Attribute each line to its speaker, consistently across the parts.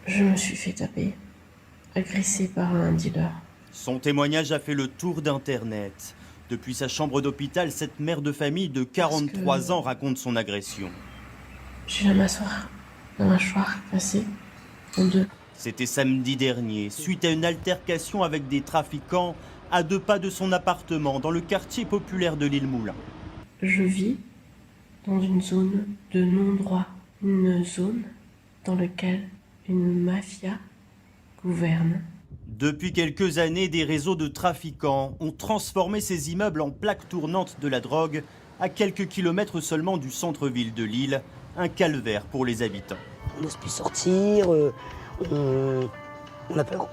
Speaker 1: Je me suis fait taper, agressée par un dealer.
Speaker 2: Son témoignage a fait le tour d'Internet. Depuis sa chambre d'hôpital, cette mère de famille de 43 ans raconte son agression.
Speaker 1: J'ai la mâchoire cassée en deux.
Speaker 2: C'était samedi dernier, suite à une altercation avec des trafiquants à 2 pas de son appartement dans le quartier populaire de l'île Moulin.
Speaker 1: Je vis dans une zone de non-droit, une zone dans laquelle une mafia gouverne.
Speaker 2: Depuis quelques années, des réseaux de trafiquants ont transformé ces immeubles en plaques tournantes de la drogue à quelques kilomètres seulement du centre-ville de Lille, un calvaire pour les habitants.
Speaker 3: On n'ose plus sortir, on a peur.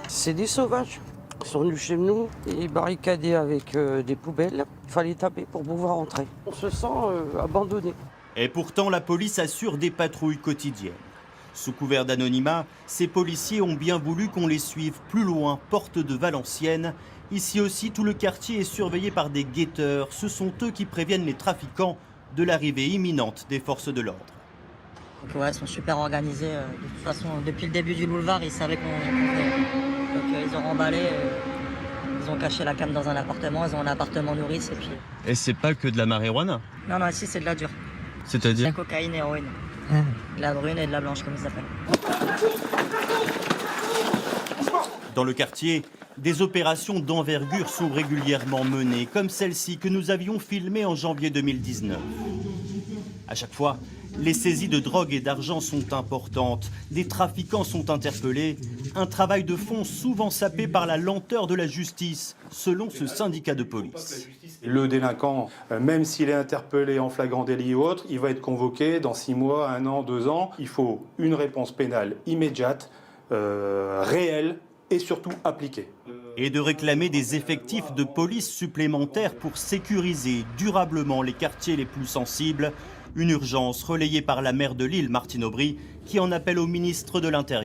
Speaker 4: C'est des sauvages. Ils sont venus chez nous et barricadés avec des poubelles. Il fallait taper pour pouvoir entrer. On se sent abandonné.
Speaker 2: Et pourtant, la police assure des patrouilles quotidiennes. Sous couvert d'anonymat, ces policiers ont bien voulu qu'on les suive plus loin, porte de Valenciennes. Ici aussi, tout le quartier est surveillé par des guetteurs. Ce sont eux qui préviennent les trafiquants de l'arrivée imminente des forces de l'ordre.
Speaker 5: Donc ouais, ils sont super organisés. De toute façon, depuis le début du boulevard, ils savaient qu'on venait. Donc ils ont remballé, ils ont caché la cam dans un appartement, ils ont un appartement nourrice et puis...
Speaker 2: Et c'est pas que de la marijuana?
Speaker 5: Non, ici c'est de la dure.
Speaker 2: C'est-à-dire?
Speaker 5: La cocaïne, héroïne. De la brune et de la blanche, comme ils appellent.
Speaker 2: Dans le quartier, des opérations d'envergure sont régulièrement menées, comme celle-ci que nous avions filmée en janvier 2019. À chaque fois, les saisies de drogue et d'argent sont importantes, des trafiquants sont interpellés, un travail de fond souvent sapé par la lenteur de la justice, selon ce syndicat de police.
Speaker 6: Le délinquant, même s'il est interpellé en flagrant délit ou autre, il va être convoqué dans 6 mois, 1 an, 2 ans. Il faut une réponse pénale immédiate, réelle et surtout appliquée.
Speaker 2: Et de réclamer des effectifs de police supplémentaires pour sécuriser durablement les quartiers les plus sensibles. Une urgence relayée par la maire de Lille, Martine Aubry, qui en appelle au ministre de l'Intérieur.